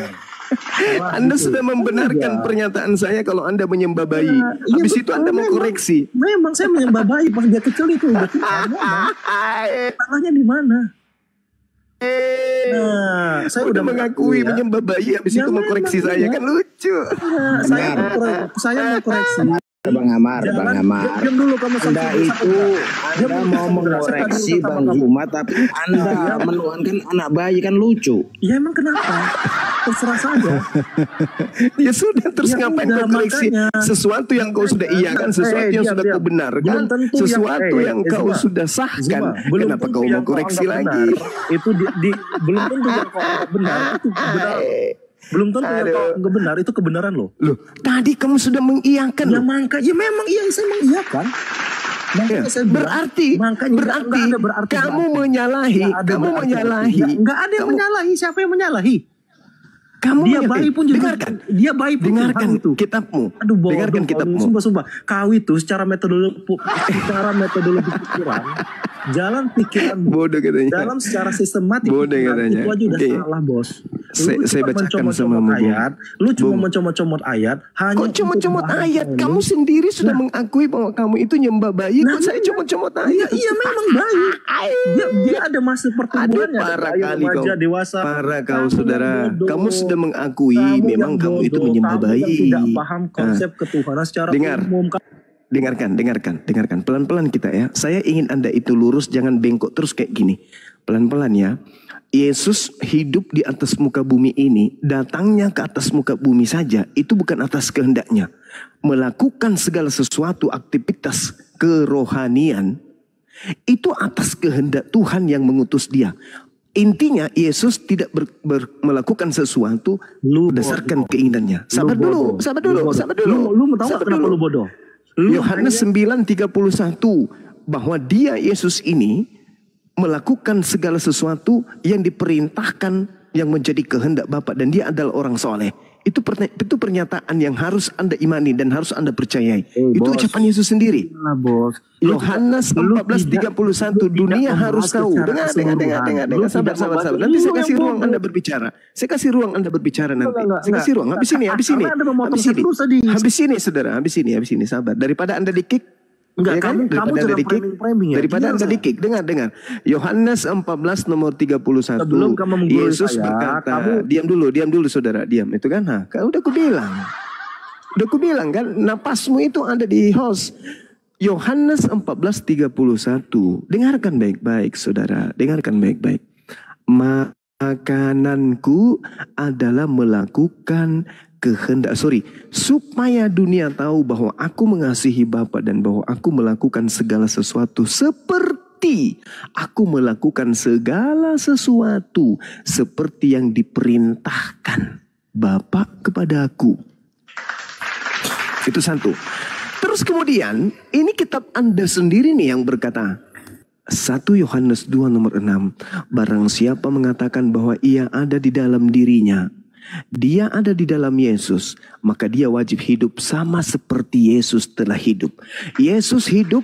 Anda sudah membenarkan pernyataan saya kalau Anda menyembah bayi. Iya, Habis itu betul. Anda mau koreksi. Memang saya menyembah bayi pas dia kecil itu udah Tuhan. Salahnya di mana? Nah, saya udah mengakui ya. menyembah bayi, habis Ya, itu mau koreksi memang saya iya. kan lucu. Nah, saya mau koreksi. Bang Amar, Bang Amar. Diam dulu kamu Anda itu Anda mau mengoreksi Bang Juma, tapi Anda menuhankan anak bayi kan lucu. Ya emang kenapa? Terserah saja. Ya sudah, terus Ya ngapain udah, kau koreksi makanya. sesuatu yang kau sudah iyakan, sesuatu yang sudah kau benarkan, Belum tentu sesuatu yang kau Zuma, sudah sahkan. belum Kenapa tentu kau yang mau koreksi anggap lagi? benar, itu belum tentu yang kau anggap benar itu benar. Belum tentu yang kau anggap benar itu kebenaran loh. Loh, tadi kamu sudah mengiyakan. Ya makanya memang iya saya mengiyakan. Makanya saya bilang, Berarti makanya nggak ada berarti kamu menyalahi, Nggak ada kamu berarti. menyalahi. Nggak ada yang menyalahi. Siapa yang menyalahi? Kamu Dia menyalahi. bayi pun juga. Dengarkan. Dia bayi pun Dengarkan Tuhan itu. kitabmu. Aduh bodoh. Dengarkan kitabmu. Sumpah. Kau itu secara metodologi pikiran, jalan pikiran Bodoh katanya. dalam secara sistematik Bodoh pikiran, katanya. itu aja udah Oke. salah bos. Saya cuma bacakan mencomot-comot sama Bung. ayat, lu cuma Bung. mencomot-comot ayat, hanya Kok untuk comot-comot membahas ayat? ini. Kamu sendiri sudah mengakui bahwa kamu itu nyembah bayi. Kok saya comot-comot ayat? Iya memang baik. Dia ada masa Aduh, pertumbuhannya. parah Bayi, kali kau. remaja, dewasa. Parah kau, Kamu saudara. yang bodoh. Kamu sudah mengakui Kamu memang yang kamu itu bodoh. menyembah Kamu bayi. yang tidak paham konsep ketuhanan secara Dengar. umum. Dengarkan. Pelan-pelan kita ya. Saya ingin Anda itu lurus, jangan bengkok terus kayak gini. Pelan-pelan ya. Yesus hidup di atas muka bumi ini, datangnya ke atas muka bumi saja, itu bukan atas kehendaknya. Melakukan segala sesuatu aktivitas kerohanian, itu atas kehendak Tuhan yang mengutus dia. Intinya Yesus tidak melakukan sesuatu berdasarkan keinginannya. Sabar dulu. Lu mau tahu nggak kenapa lu bodoh? Yohanes 9:31 bahwa dia Yesus ini melakukan segala sesuatu yang diperintahkan yang menjadi kehendak Bapa dan dia adalah orang soleh. Itu pernyataan yang harus Anda imani dan harus Anda percayai. Itu bos. ucapan Yesus sendiri. Nah, bos. Yohanes 14:31 dunia harus tahu. Dengar. Sabar. Nanti saya kasih ruang Anda berbicara. Saya kasih ruang Anda berbicara nanti. Saya kasih ruang. Habis ini, saudara. Habis ini. Sabar. Daripada Anda di-kick. Enggak, Ya kan? kamu Daripada Anda jangan di-kick. framing ya. Daripada Anda di-kick. Dengar. Yohanes 14 nomor 31. Sebelum kamu menggurui Yesus saya, berkata, diam dulu saudara, diam. Itu kan, udah aku bilang kan, napasmu itu ada di host. Yohanes 14:31. Dengarkan baik-baik saudara, dengarkan baik-baik. Makananku adalah melakukan supaya dunia tahu bahwa aku mengasihi Bapa dan bahwa aku melakukan segala sesuatu seperti yang diperintahkan Bapa kepada aku. Itu satu. Terus kemudian ini kitab Anda sendiri nih yang berkata, 1 Yohanes 2 nomor 6, barang siapa mengatakan bahwa ia ada di dalam dirinya, dia ada di dalam Yesus, maka dia wajib hidup sama seperti Yesus telah hidup. Yesus hidup,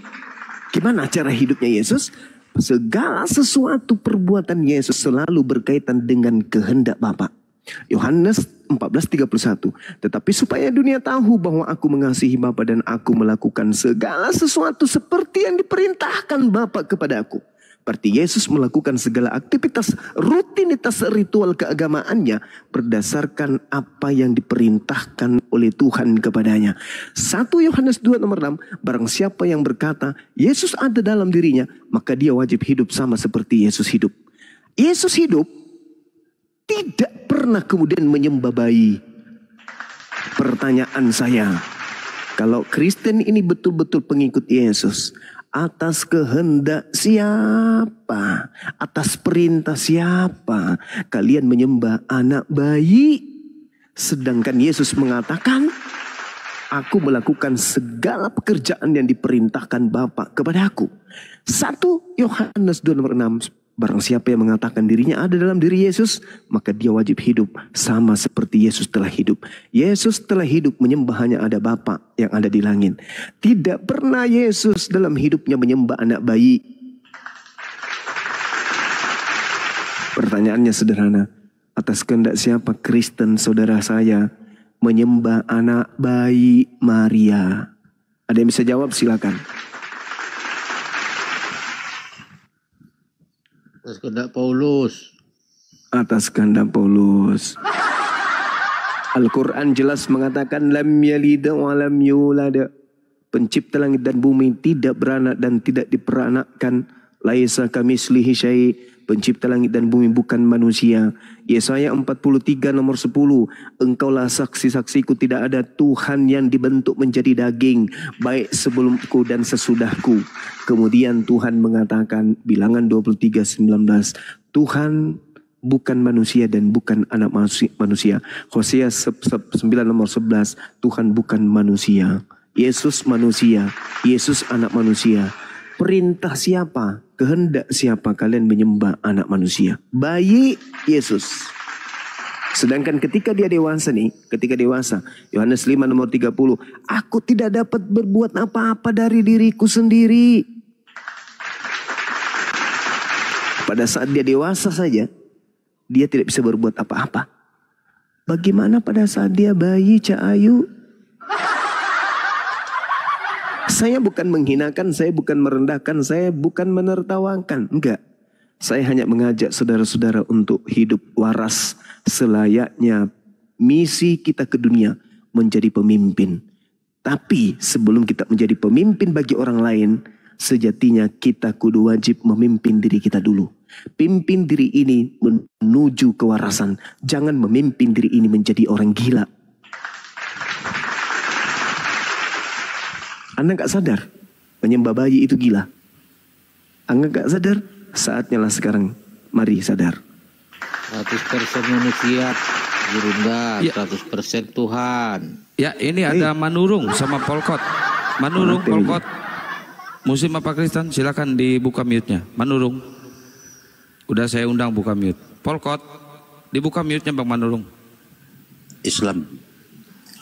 gimana cara hidupnya Yesus? Segala sesuatu perbuatan Yesus selalu berkaitan dengan kehendak Bapa. Yohanes 14:31. Tetapi supaya dunia tahu bahwa aku mengasihi Bapa dan aku melakukan segala sesuatu seperti yang diperintahkan Bapa kepada aku. Berarti Yesus melakukan segala aktivitas rutinitas ritual keagamaannya berdasarkan apa yang diperintahkan oleh Tuhan kepadanya. 1 Yohanes 2 nomor 6, barang siapa yang berkata Yesus ada dalam dirinya, maka dia wajib hidup sama seperti Yesus hidup. Yesus hidup tidak pernah kemudian menyembah bayi. Pertanyaan saya, kalau Kristen ini betul-betul pengikut Yesus, atas kehendak siapa? Atas perintah siapa kalian menyembah anak bayi? Sedangkan Yesus mengatakan, aku melakukan segala pekerjaan yang diperintahkan Bapa kepada aku. 1 Yohanes 2 nomor 6. Barang siapa yang mengatakan dirinya ada dalam diri Yesus, maka dia wajib hidup sama seperti Yesus telah hidup. Yesus telah hidup menyembah hanya ada Bapa yang ada di langit. Tidak pernah Yesus dalam hidupnya menyembah anak bayi. Pertanyaannya sederhana. Atas kehendak siapa Kristen saudara saya menyembah anak bayi Maria? Ada yang bisa jawab? Silakan. Atas kehendak Paulus. Atas kehendak Paulus. Al-Quran jelas mengatakan lam yalid wa lam yulad. Pencipta langit dan bumi tidak beranak dan tidak diperanakkan. Laisa kamislihi syai'. Pencipta langit dan bumi bukan manusia. Yesaya 43 nomor 10. Engkaulah saksi-saksiku, tidak ada Tuhan yang dibentuk menjadi daging, baik sebelumku dan sesudahku. Kemudian Tuhan mengatakan, Bilangan 23:19, Tuhan bukan manusia dan bukan anak manusia. Hosea 9 nomor 11, Tuhan bukan manusia. Yesus manusia, Yesus anak manusia. Perintah siapa? Kehendak siapa kalian menyembah anak manusia? Bayi Yesus. Sedangkan ketika dia dewasa nih, Yohanes 5 nomor 30, aku tidak dapat berbuat apa-apa dari diriku sendiri. Pada saat dia dewasa saja, dia tidak bisa berbuat apa-apa. Bagaimana pada saat dia bayi, Cak Ayu? Saya bukan menghinakan, saya bukan merendahkan, saya bukan menertawakan. Enggak. Saya hanya mengajak saudara-saudara untuk hidup waras selayaknya misi kita ke dunia menjadi pemimpin. Tapi sebelum kita menjadi pemimpin bagi orang lain, sejatinya kita kudu wajib memimpin diri kita dulu. Pimpin diri ini menuju kewarasan. Jangan memimpin diri ini menjadi orang gila. Anda gak sadar menyembah bayi itu gila? Anda gak sadar? Saatnya lah sekarang. Mari sadar. 100% manusia, Gurunda, Ya. 100% Tuhan. Ya, ini ada Manurung sama Polkot. Manurung, Polkot. Muslim apa Kristen? Silakan dibuka mute-nya. Manurung. Udah saya undang buka mute. Polkot, dibuka mute-nya Bang Manurung. Islam.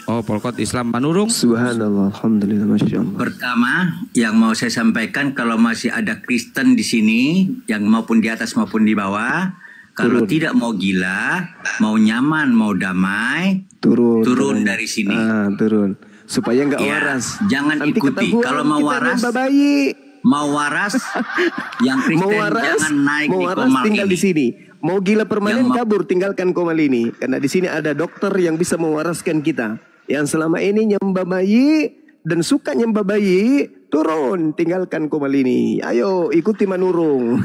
Oh, Polkot Islam. Manurung. Subhanallah, alhamdulillah, masya Allah. Pertama, yang mau saya sampaikan, kalau masih ada Kristen di sini, yang maupun di atas maupun di bawah, kalau tidak mau gila, mau nyaman, mau damai, turun dari sini. Turun. Supaya nggak Ya, waras. jangan Nanti ikuti. ketahuan Kalau mau kita waras, nyembah bayi. mau waras, yang Kristen jangan naik mau di waras komal tinggal ini. di sini. Mau gila permanen Yang kabur, tinggalkan komal ini. Karena di sini ada dokter yang bisa mewaraskan kita. Yang selama ini nyembah bayi dan suka nyembah bayi, turun, tinggalkan komal ini. Ayo ikuti Manurung.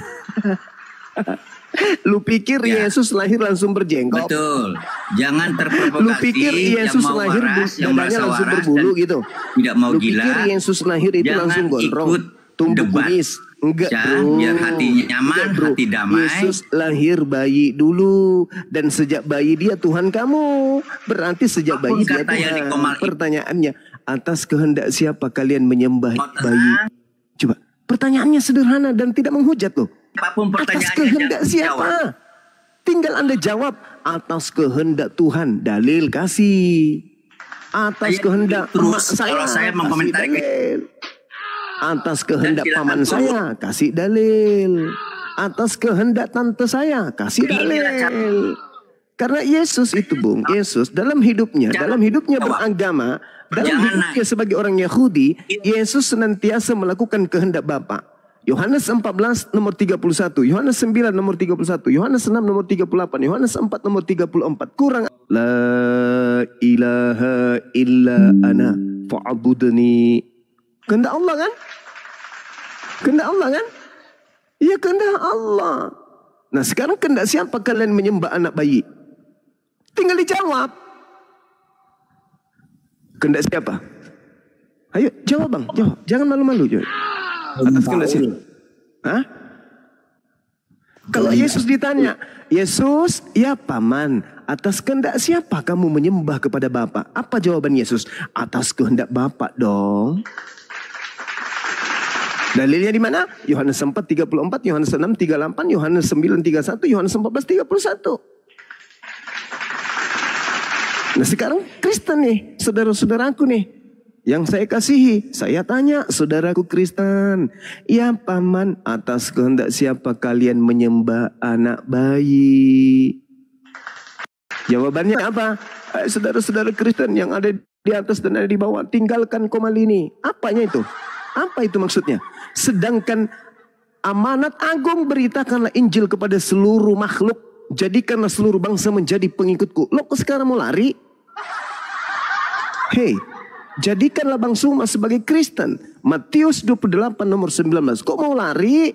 Lu pikir Yesus lahir langsung berjenggot? Betul. Jangan terprovokasi. Lu pikir Yesus yang mau lahir waras, yang dadanya merasa langsung waras berbulu dan gitu? Tidak mau Lu gila. pikir Yesus lahir itu Jangan langsung gondrong, ikut tumbuh debat. kumis? Enggak, Ya, bro. biar hatinya nyaman, Enggak, bro. hati damai. Yesus lahir bayi dulu, dan sejak bayi dia Tuhan kamu. Berarti sejak Apapun bayi dia kata yang Tuhan. dikomal itu. Pertanyaannya, atas kehendak siapa kalian menyembah bayi? Coba, pertanyaannya sederhana dan tidak menghujat loh. Apapun Atas pertanyaannya kehendak jangan siapa? dijawab. Tinggal Anda jawab, atas kehendak Tuhan, dalil kasih. Atas Saya kehendak terus, emak kalau saya kasih mengomentari dalil. Atas kehendak silakan paman terus. saya, kasih dalil. Atas kehendak tante saya, kasih dalil. Karena Yesus itu, Bung, Yesus dalam hidupnya beragama, dalam hidupnya sebagai orang Yahudi, Yesus senantiasa melakukan kehendak Bapa. Yohanes 14 nomor 31, Yohanes 9 nomor 31, Yohanes 6 nomor 38, Yohanes 4 nomor 34. Kurang la ilaha illa ana fa'budni. Kehendak Allah kan? Kehendak Allah kan? Iya, kehendak Allah. Nah, sekarang kehendak siapa kalian menyembah anak bayi? Tinggal dijawab. Kehendak siapa? Ayo jawab bang, jawab. Jangan malu-malu. Jawab. Atas kehendak siapa? Hah? Kalau Yesus ditanya, Yesus, ya paman, atas kehendak siapa kamu menyembah kepada Bapa? Apa jawaban Yesus? Atas kehendak Bapa dong. Dalilnya di mana? Yohanes 4:34, Yohanes 6:38, Yohanes 9:31, Yohanes 14:31. Nah sekarang Kristen nih, saudara-saudaraku nih, yang saya kasihi, saya tanya saudaraku Kristen, ya paman, atas kehendak siapa kalian menyembah anak bayi? Jawabannya apa? Saudara-saudara Kristen yang ada di atas dan ada di bawah, tinggalkan komal ini. Apanya itu? Apa itu maksudnya? Sedangkan amanat agung, beritakanlah Injil kepada seluruh makhluk, jadikanlah seluruh bangsa menjadi pengikutku. Lo kok sekarang mau lari? Hei, jadikanlah Bang Suma sebagai Kristen. Matius 28 nomor 19. Kok mau lari?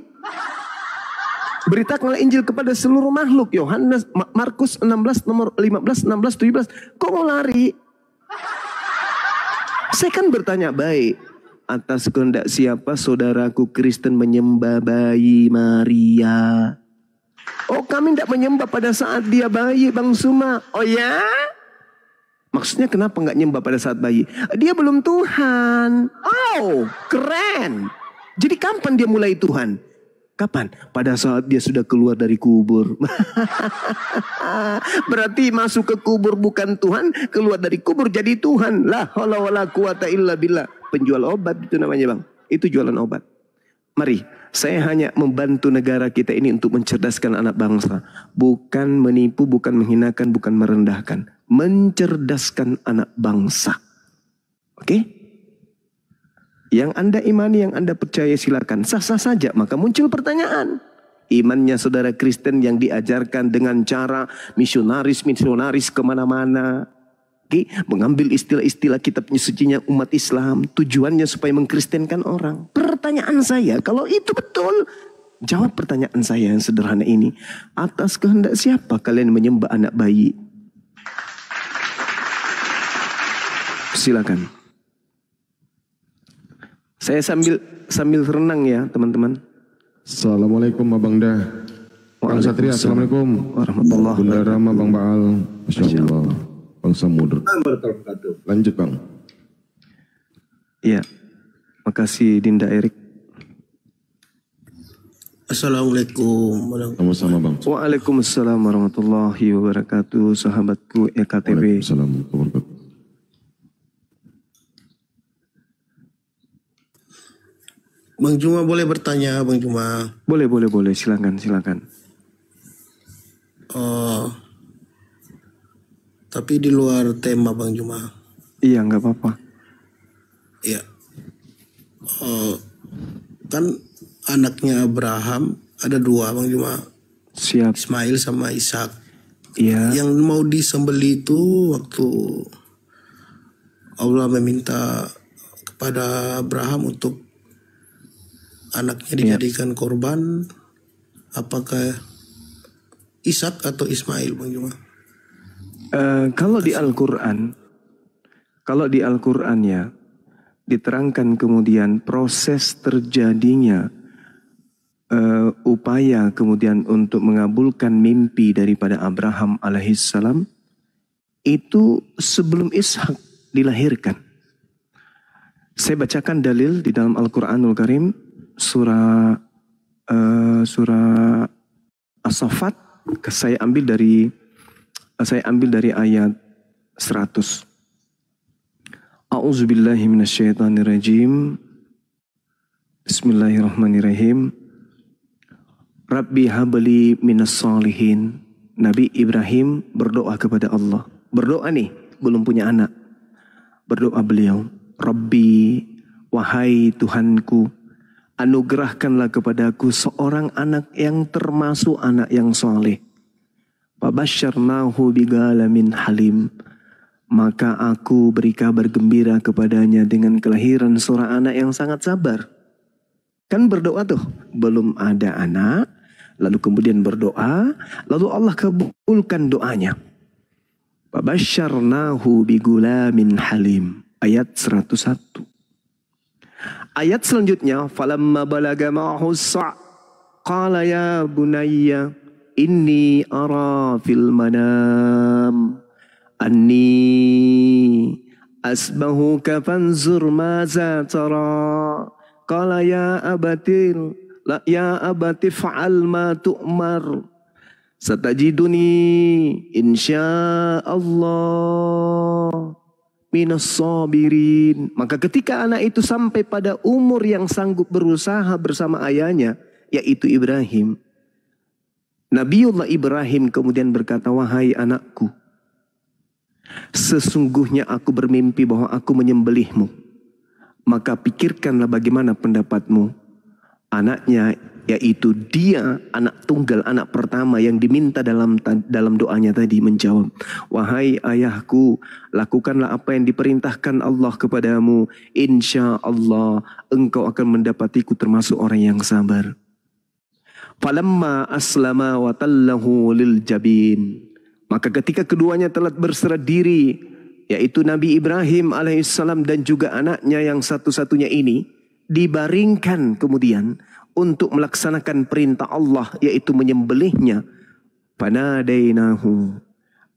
Beritakanlah Injil kepada seluruh makhluk. Yohanes, Markus 16 nomor 15, 16, 17. Kok mau lari? Saya kan bertanya baik. Atas kehendak siapa saudaraku Kristen menyembah bayi Maria? Oh, kami tidak menyembah pada saat dia bayi, Bang Suma. Oh ya? Maksudnya kenapa nggak nyembah pada saat bayi? Dia belum Tuhan. Oh, keren. Jadi kapan dia mulai Tuhan? Kapan? Pada saat dia sudah keluar dari kubur. Berarti masuk ke kubur bukan Tuhan, keluar dari kubur jadi Tuhan. La haula wala quwata illa billah. Penjual obat itu namanya bang. Itu jualan obat. Mari, saya hanya membantu negara kita ini untuk mencerdaskan anak bangsa. Bukan menipu, bukan menghinakan, bukan merendahkan. Mencerdaskan anak bangsa. Oke? Yang Anda imani, yang Anda percaya silakan. Sah-sah saja. Maka muncul pertanyaan. Imannya saudara Kristen yang diajarkan dengan cara misionaris kemana-mana. Okay? Mengambil istilah-istilah kitab sucinya umat Islam. Tujuannya supaya mengkristenkan orang. Pertanyaan saya, kalau itu betul, jawab pertanyaan saya yang sederhana ini. Atas kehendak siapa kalian menyembah anak bayi? Silakan. Saya sambil renang ya teman-teman. Assalamualaikum Abang Dah. Bang Satria, Assalamualaikum. Warahmatullahi Bunda Rama, Bang Baal. Masya Allah. Bang Samudra. Lanjut Bang. Iya. Makasih Dinda Erik. Assalamualaikum. Sama-sama Bang. Waalaikumsalam warahmatullahi wabarakatuh. Sahabatku EKTB. Waalaikumsalam warahmatullahi wabarakatuh. Bang Juma boleh bertanya, Bang Juma? Boleh, silakan. Tapi di luar tema, Bang Juma. Iya, nggak apa-apa. Iya. Kan anaknya Abraham ada dua, Bang Juma. Siap. Ismail sama Ishak. Iya. Yang mau disembelih itu waktu Allah meminta kepada Abraham untuk anaknya dijadikan korban, apakah Ishak atau Ismail, Bang Juma? Kalau di Al-Quran ya diterangkan kemudian proses terjadinya upaya kemudian untuk mengabulkan mimpi daripada Abraham alaihissalam itu sebelum Ishak dilahirkan. Saya bacakan dalil di dalam Al-Quranul Karim surah As-Saffat. Saya ambil dari ayat 100. A'udzubillahi minasyaitonirrajim. Bismillahirrahmanirrahim. Rabbi habli minas salihin. Nabi Ibrahim berdoa kepada Allah. Berdoa nih, belum punya anak. Berdoa beliau, Rabbi, wahai Tuhanku, anugerahkanlah kepadaku seorang anak yang termasuk anak yang soleh. Fabasyarnahu bigalamin halim. Maka aku beri kabar gembira kepadanya dengan kelahiran seorang anak yang sangat sabar. Kan berdoa tuh, belum ada anak, lalu kemudian berdoa, lalu Allah kabulkan doanya. Fabasyarnahu bigulamin halim. Ayat 101. Ayat selanjutnya, falamma balaga ma'ahu sa' qala ya bunayya inni ara fil manam anni asbahuka fanzur maza tara. Qala ya abati fa'al ma tu'mar satajiduni insyaallah minas sabirin. Maka ketika anak itu sampai pada umur yang sanggup berusaha bersama ayahnya, yaitu Ibrahim, Nabiullah Ibrahim kemudian berkata, wahai anakku, sesungguhnya aku bermimpi bahwa aku menyembelihmu. Maka pikirkanlah bagaimana pendapatmu. Anaknya, yaitu dia anak tunggal, anak pertama yang diminta dalam doanya tadi, menjawab, wahai ayahku, lakukanlah apa yang diperintahkan Allah kepadamu. Insya Allah engkau akan mendapatiku termasuk orang yang sabar. Falamma aslama wa tallahu lil jabin. Maka ketika keduanya telah berserah diri, yaitu Nabi Ibrahim alaihissalam dan juga anaknya yang satu-satunya ini, dibaringkan kemudian untuk melaksanakan perintah Allah, yaitu menyembelihnya. Panadainahu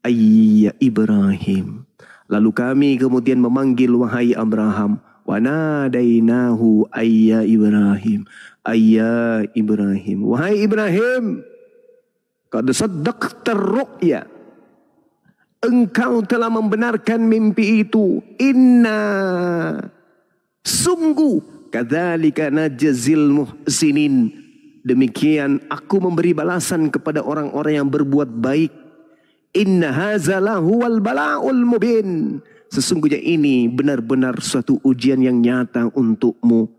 ayya Ibrahim. Lalu kami kemudian memanggil wahai Abraham. Wanadainahu ayya Ibrahim. Ayya Ibrahim. Wahai Ibrahim, qad saddaqta ar-ru'ya. Engkau telah membenarkan mimpi itu. Inna, sungguh, kadzalika najzil muhsinin. Demikian aku memberi balasan kepada orang-orang yang berbuat baik. Inna hadza lahuwal bala'ul mubin. Sesungguhnya ini benar-benar suatu ujian yang nyata untukmu.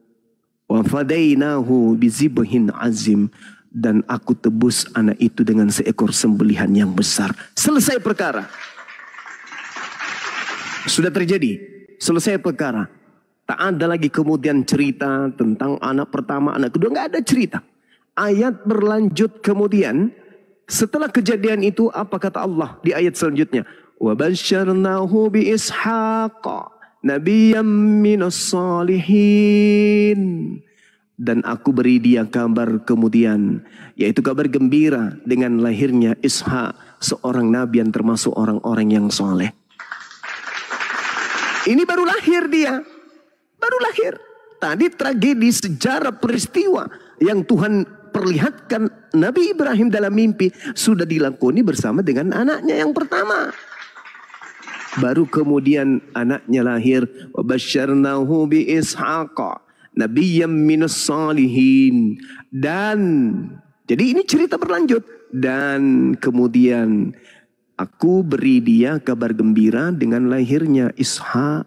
Wa fadainahu bizibhin azim. Dan aku tebus anak itu dengan seekor sembelihan yang besar. Selesai perkara. Sudah terjadi. Selesai perkara. Tak ada lagi kemudian cerita tentang anak pertama, anak kedua. Nggak ada cerita. Ayat berlanjut kemudian. Setelah kejadian itu, apa kata Allah di ayat selanjutnya? Wa basyarnahu bi ishaqa nabiyyam minas salihin. Dan aku beri dia kabar kemudian, yaitu kabar gembira dengan lahirnya Ishak, seorang nabi yang termasuk orang-orang yang soleh. Ini baru lahir dia. Baru lahir. Tadi tragedi sejarah peristiwa yang Tuhan perlihatkan Nabi Ibrahim dalam mimpi sudah dilakoni bersama dengan anaknya yang pertama. Baru kemudian anaknya lahir. Wa basyarnahu bi ishaqa nabiyyam minas salihin. Dan jadi ini cerita berlanjut. Dan kemudian aku beri dia kabar gembira dengan lahirnya Ishak,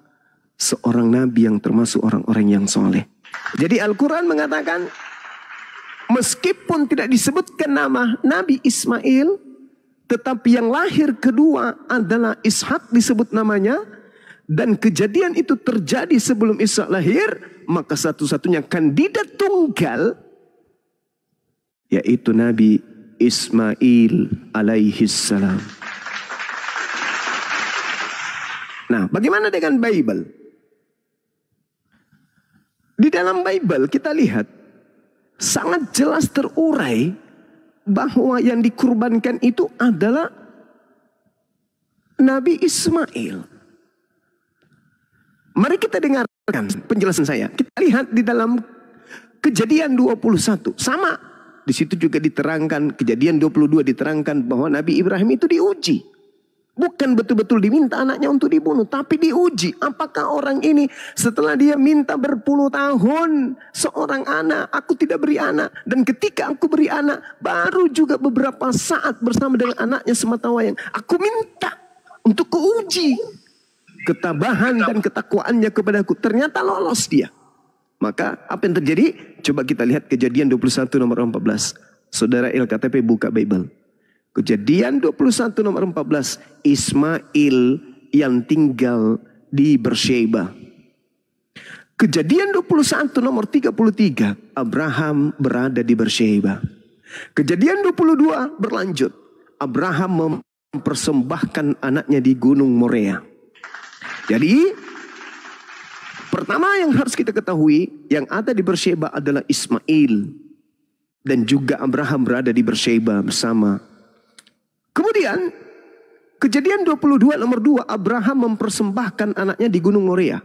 seorang nabi yang termasuk orang-orang yang soleh. Jadi Al-Quran mengatakan, meskipun tidak disebutkan nama Nabi Ismail, tetapi yang lahir kedua adalah Ishak disebut namanya. Dan kejadian itu terjadi sebelum Ishak lahir, maka satu-satunya kandidat tunggal, yaitu Nabi Ismail alaihi salam. Nah, bagaimana dengan Bible? Di dalam Bible kita lihat sangat jelas terurai bahwa yang dikurbankan itu adalah Nabi Ismail. Mari kita dengarkan penjelasan saya. Kita lihat di dalam Kejadian 21. Sama. Di situ juga diterangkan, Kejadian 22 diterangkan bahwa Nabi Ibrahim itu diuji. Bukan betul-betul diminta anaknya untuk dibunuh, tapi diuji. Apakah orang ini setelah dia minta berpuluh tahun seorang anak, aku tidak beri anak. Dan ketika aku beri anak, baru juga beberapa saat bersama dengan anaknya sematawayang, aku minta untuk keuji ketabahan dan ketakwaannya kepadaku. Ternyata lolos dia. Maka apa yang terjadi? Coba kita lihat Kejadian 21 nomor 14. Saudara LKTP buka Bible. Kejadian 21 nomor 14. Ismail yang tinggal di Beersheba. Kejadian 21 nomor 33. Abraham berada di Beersheba. Kejadian 22 berlanjut. Abraham mempersembahkan anaknya di Gunung Moria. Jadi pertama yang harus kita ketahui, yang ada di Beersheba adalah Ismail. Dan juga Abraham berada di Beersheba bersama. Kemudian, Kejadian 22 nomor 2, Abraham mempersembahkan anaknya di Gunung Moria.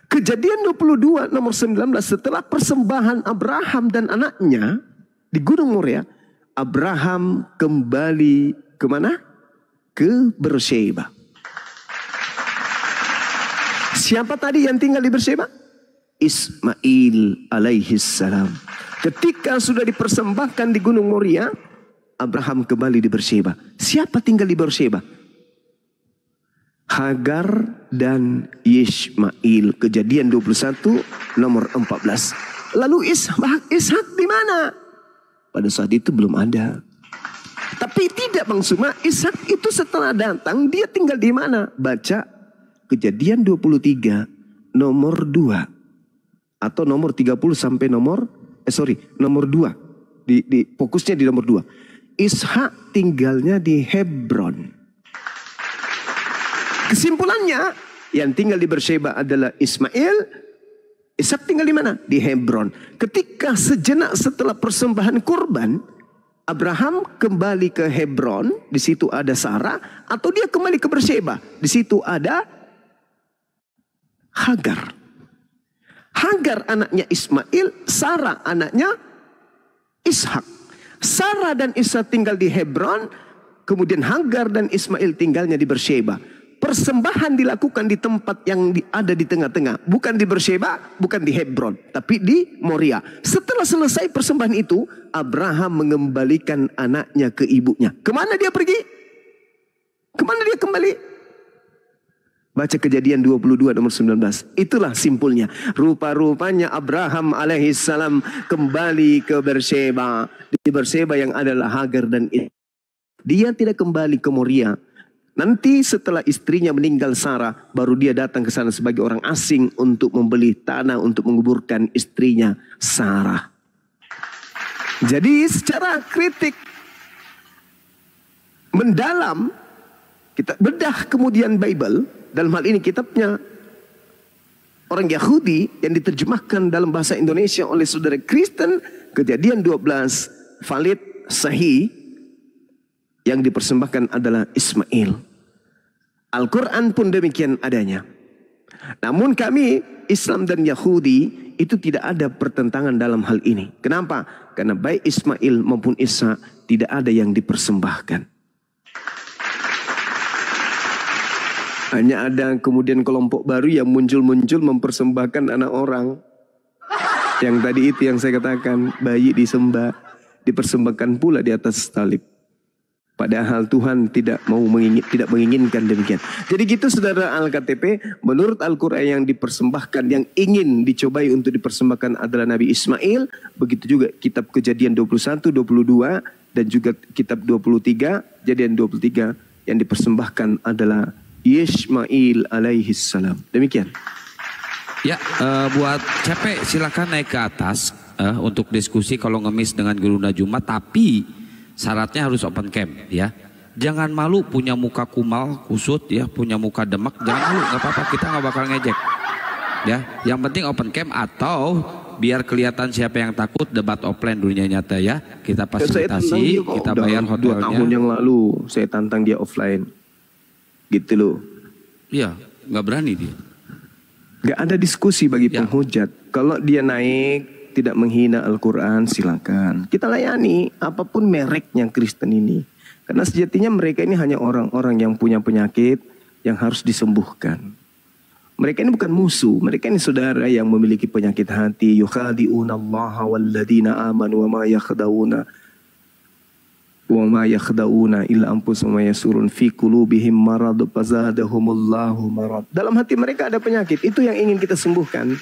Kejadian 22 nomor 19, setelah persembahan Abraham dan anaknya di Gunung Moria, Abraham kembali kemana? Ke Beersheba. Siapa tadi yang tinggal di Beersheba? Ismail alaihi salam. Ketika sudah dipersembahkan di Gunung Moria, Abraham kembali di Beersheba. Siapa tinggal di Beersheba? Hagar dan Ismail. Kejadian 21 nomor 14. Lalu Ishak di mana? Pada saat itu belum ada. Tapi tidak Bang Suma, Ishak itu setelah datang dia tinggal di mana? Baca Kejadian 23 nomor 2 atau nomor 30 sampai nomor nomor 2. Di fokusnya di nomor 2. Ishak tinggalnya di Hebron. Kesimpulannya, yang tinggal di Beersheba adalah Ismail. Ishak tinggal di mana? Di Hebron. Ketika sejenak setelah persembahan kurban, Abraham kembali ke Hebron, di situ ada Sarah, atau dia kembali ke Beersheba, di situ ada Hagar. Hagar anaknya Ismail, Sarah anaknya Ishak. Sarah dan Ishak tinggal di Hebron, kemudian Hagar dan Ismail tinggalnya di Beersheba. Persembahan dilakukan di tempat yang ada di tengah-tengah, bukan di Beersheba, bukan di Hebron, tapi di Moria. Setelah selesai persembahan itu, Abraham mengembalikan anaknya ke ibunya. Kemana dia pergi? Kemana dia kembali? Baca Kejadian 22 nomor 19. Itulah simpulnya. Rupa-rupanya Abraham alaihissalam kembali ke Beersheba. Di Beersheba yang adalah Hagar dan dia tidak kembali ke Moria. Nanti setelah istrinya meninggal Sarah, baru dia datang ke sana sebagai orang asing untuk membeli tanah untuk menguburkan istrinya Sarah. Jadi secara kritik mendalam, kita bedah kemudian Bible, dalam hal ini kitabnya orang Yahudi yang diterjemahkan dalam bahasa Indonesia oleh saudara Kristen, Kejadian 12 valid, sahih, yang dipersembahkan adalah Ismail. Al-Quran pun demikian adanya. Namun kami Islam dan Yahudi itu tidak ada pertentangan dalam hal ini. Kenapa? Karena baik Ismail maupun Isa tidak ada yang dipersembahkan. Hanya ada kemudian kelompok baru yang muncul-muncul mempersembahkan anak orang. Yang tadi itu yang saya katakan, bayi disembah, dipersembahkan pula di atas salib. Padahal Tuhan tidak menginginkan demikian. Jadi gitu saudara Al-KTP, menurut Al-Quran yang dipersembahkan, yang ingin dicobai untuk dipersembahkan adalah Nabi Ismail. Begitu juga kitab Kejadian 21, 22 dan juga kitab 23, Kejadian 23 yang dipersembahkan adalah Ismail alaihissalam. Demikian. Ya, buat CP silakan naik ke atas untuk diskusi kalau ngemis dengan Gurunda Jumat. Tapi Syaratnya harus open cam ya. Jangan malu punya muka kumal, kusut ya, punya muka demek, jangan malu, nggak apa-apa, kita nggak bakal ngejek. Ya, yang penting open cam atau biar kelihatan siapa yang takut debat offline dunia nyata ya. Kita fasilitasi, kita bayar hotelnya. 2 tahun yang lalu saya tantang dia offline. Gitu loh. Iya, nggak berani dia. Nggak ada diskusi bagi penghujat. Kalau dia naik tidak menghina Al-Quran silakan. Kita layani apapun mereknya Kristen ini. Karena sejatinya mereka ini hanya orang-orang yang punya penyakit yang harus disembuhkan. Mereka ini bukan musuh, mereka ini saudara yang memiliki penyakit hati. Yukhadi'una Allah walladzina amanu wa ma yakhda'una illa anfusahum wa yasurun fi qulubihim marad fazadahumullahu marad. Dalam hati mereka ada penyakit, itu yang ingin kita sembuhkan.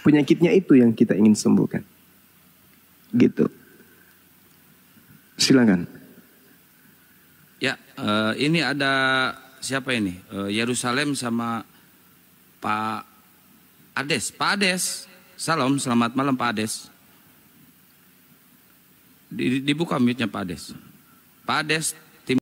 Penyakitnya itu yang kita ingin sembuhkan. Gitu. Silakan. Ya, ini ada siapa ini? Yerusalem sama Pak Ades. Pak Ades, salam, selamat malam Pak Ades. Dibuka mute-nya Pak Ades. Pak Ades,